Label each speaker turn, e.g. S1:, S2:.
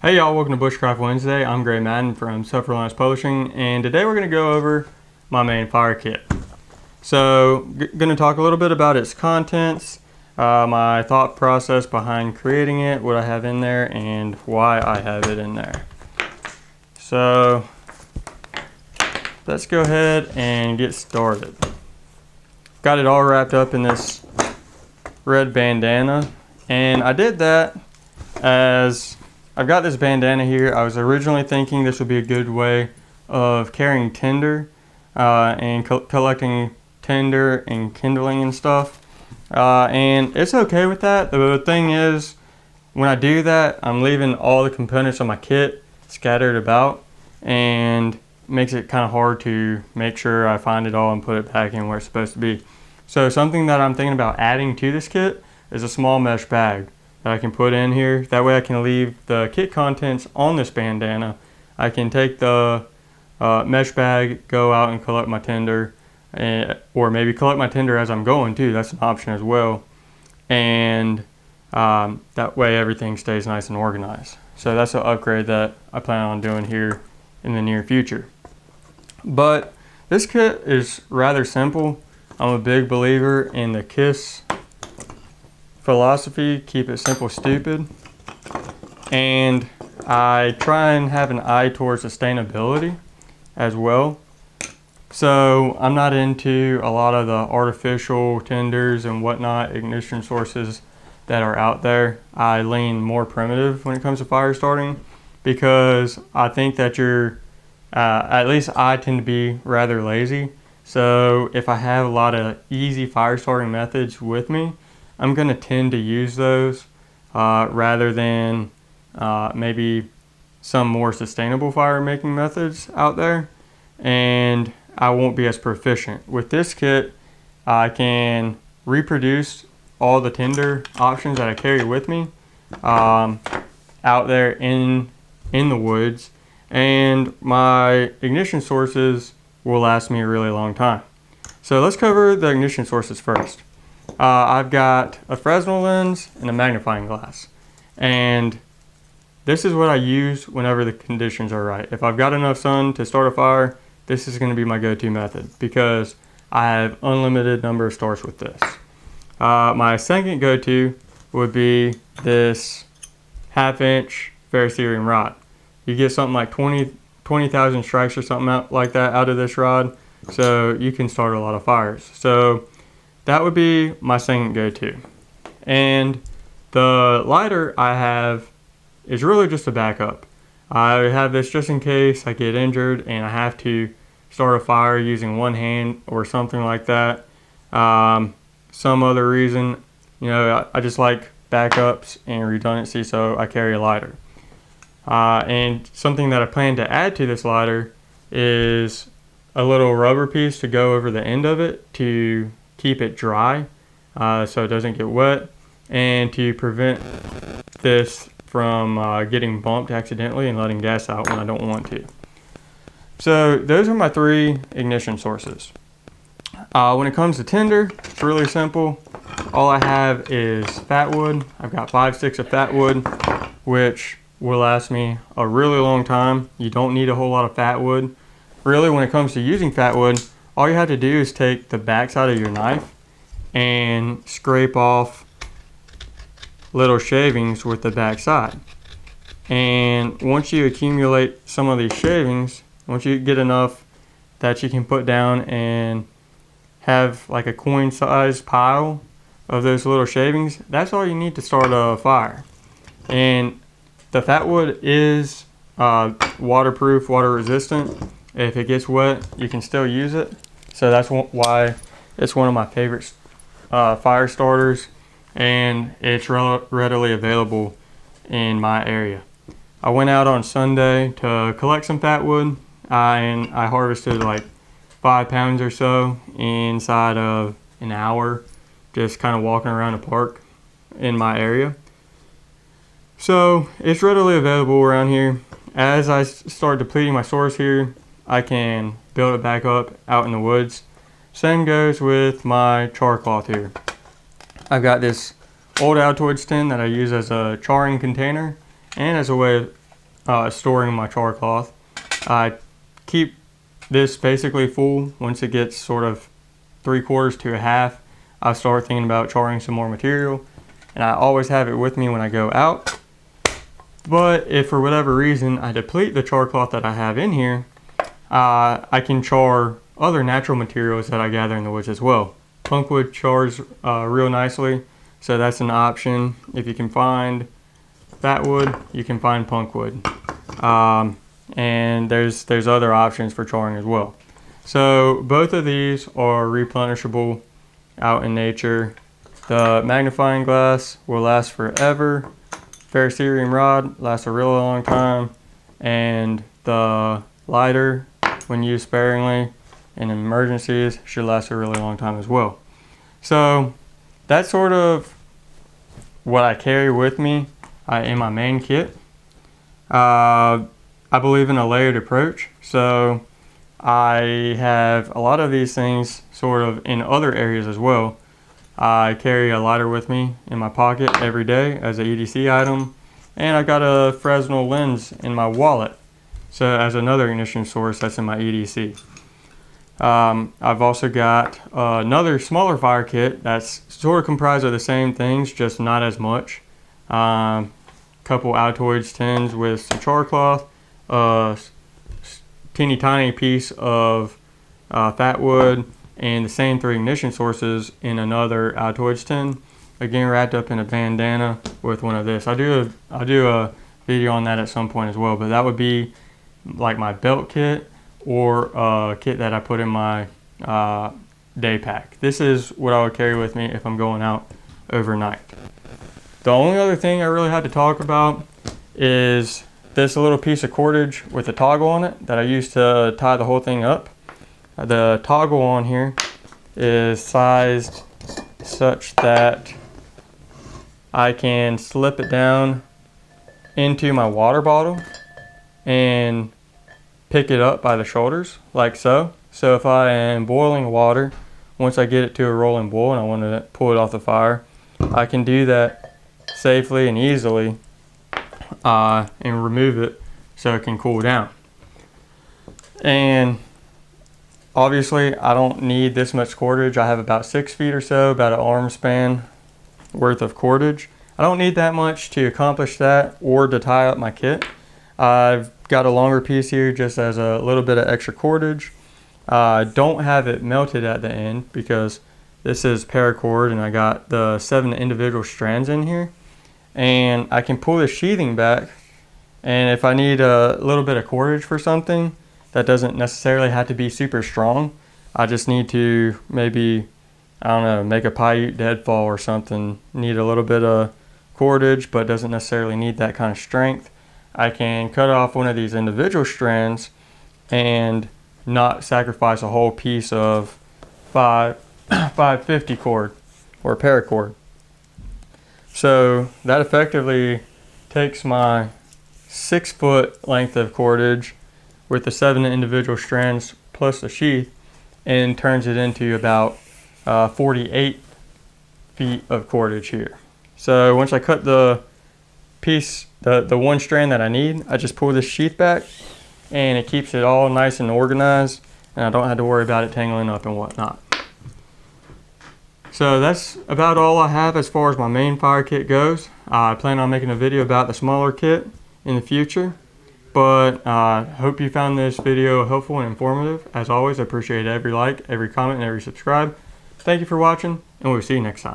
S1: Hey y'all, welcome to Bushcraft Wednesday. I'm Madden from Self-Reliance Publishing, and today we're going to go over my main fire kit. So, going to talk a little bit about its contents, my thought process behind creating it, what I have in there, and why I have it in there. So, let's go ahead and get started. Got it all wrapped up in this red bandana, and I did that as I've got this bandana here. I was originally thinking this would be a good way of carrying tinder and collecting tinder and kindling and stuff. And it's okay with that. The thing is, when I do that, I'm leaving all the components of my kit scattered about, and makes it kind of hard to make sure I find it all and put it back in where it's supposed to be. So something that I'm thinking about adding to this kit is a small mesh bag that I can put in here. That way I can leave the kit contents on this bandana. I can take the mesh bag, go out and collect my tinder, or maybe collect my tinder as I'm going too. That's an option as well. And that way everything stays nice and organized. So that's an upgrade that I plan on doing here in the near future. But this kit is rather simple. I'm a big believer in the KISS philosophy, keep it simple, stupid. And I try and have an eye towards sustainability as well. So I'm not into a lot of the artificial tinders and whatnot, ignition sources that are out there. I lean more primitive when it comes to fire starting, because I think that at least I tend to be rather lazy. So if I have a lot of easy fire starting methods with me, I'm going to tend to use those rather than maybe some more sustainable fire making methods out there, and I won't be as proficient. With this kit, I can reproduce all the tinder options that I carry with me out there in the woods, and my ignition sources will last me a really long time. So let's cover the ignition sources first. I've got a Fresnel lens and a magnifying glass, and this is what I use whenever the conditions are right. If I've got enough sun to start a fire, this is going to be my go-to method, because I have unlimited number of starts with this. My second go-to would be this 1/2-inch ferrocerium rod. You get something like 20,000 strikes or something like that out of this rod, so you can start a lot of fires. So that would be my second go-to. And the lighter I have is really just a backup. I have this just in case I get injured and I have to start a fire using one hand or something like that. Some other reason, I just like backups and redundancy, so I carry a lighter. And something that I plan to add to this lighter is a little rubber piece to go over the end of it to keep it dry so it doesn't get wet, and to prevent this from getting bumped accidentally and letting gas out when I don't want to. So those are my 3 ignition sources. When it comes to tinder, it's really simple. All I have is fat wood. I've got 5 sticks of fat wood, which will last me a really long time. You don't need a whole lot of fat wood. Really, when it comes to using fat wood, all you have to do is take the back side of your knife and scrape off little shavings with the back side. And once you accumulate some of these shavings, once you get enough that you can put down and have like a coin sized pile of those little shavings, that's all you need to start a fire. And the fat wood is waterproof, water resistant. If it gets wet, you can still use it. So that's why it's one of my favorite fire starters, and it's readily available in my area. I went out on Sunday to collect some fat wood, and I harvested like 5 pounds or so inside of an hour, just kind of walking around the park in my area. So it's readily available around here. As I start depleting my source here, I can build it back up out in the woods. Same goes with my char cloth here. I've got this old Altoids tin that I use as a charring container and as a way storing my char cloth. I keep this basically full. Once it gets sort of 3/4 to a half, I start thinking about charring some more material, and I always have it with me when I go out. But if for whatever reason I deplete the char cloth that I have in here, I can char other natural materials that I gather in the woods as well. Punkwood chars real nicely, so that's an option. If you can find that wood, you can find punkwood. And there's other options for charring as well. So both of these are replenishable out in nature. The magnifying glass will last forever. Ferrocerium rod lasts a really long time, and the lighter, when used sparingly in emergencies, should last a really long time as well. So that's sort of what I carry with me in my main kit. I believe in a layered approach, so I have a lot of these things sort of in other areas as well. I carry a lighter with me in my pocket every day as an EDC item, and I got a Fresnel lens in my wallet, so as another ignition source that's in my EDC. I've also got another smaller fire kit that's sort of comprised of the same things, just not as much. Couple Altoids tins with some char cloth, teeny tiny piece of fat wood, and the same 3 ignition sources in another Altoids tin, again wrapped up in a bandana with one of this. I'll do a video on that at some point as well, but that would be like my belt kit or a kit that I put in my day pack. This is what I would carry with me if I'm going out overnight. The only other thing I really had to talk about is this little piece of cordage with a toggle on it that I use to tie the whole thing up. The toggle on here is sized such that I can slip it down into my water bottle and pick it up by the shoulders like so. So if I am boiling water, once I get it to a rolling boil and I want to pull it off the fire, I can do that safely and easily and remove it so it can cool down. And obviously I don't need this much cordage. I have about 6 feet or so, about an arm span worth of cordage. I don't need that much to accomplish that or to tie up my kit. I've got a longer piece here just as a little bit of extra cordage. Don't have it melted at the end because this is paracord and I got the 7 individual strands in here. And I can pull the sheathing back, and if I need a little bit of cordage for something that doesn't necessarily have to be super strong, I just need to maybe, I don't know, make a Paiute deadfall or something, need a little bit of cordage but doesn't necessarily need that kind of strength, I can cut off one of these individual strands and not sacrifice a whole piece of 550 cord or paracord. So that effectively takes my 6 foot length of cordage with the 7 individual strands plus the sheath and turns it into about 48 feet of cordage here. So once I cut the piece, the one strand that I need, I just pull this sheath back and it keeps it all nice and organized, and I don't have to worry about it tangling up and whatnot. So that's about all I have as far as my main fire kit goes. I plan on making a video about the smaller kit in the future, but I hope you found this video helpful and informative. As always, I appreciate every like, every comment, and every subscribe. Thank you for watching, and we'll see you next time.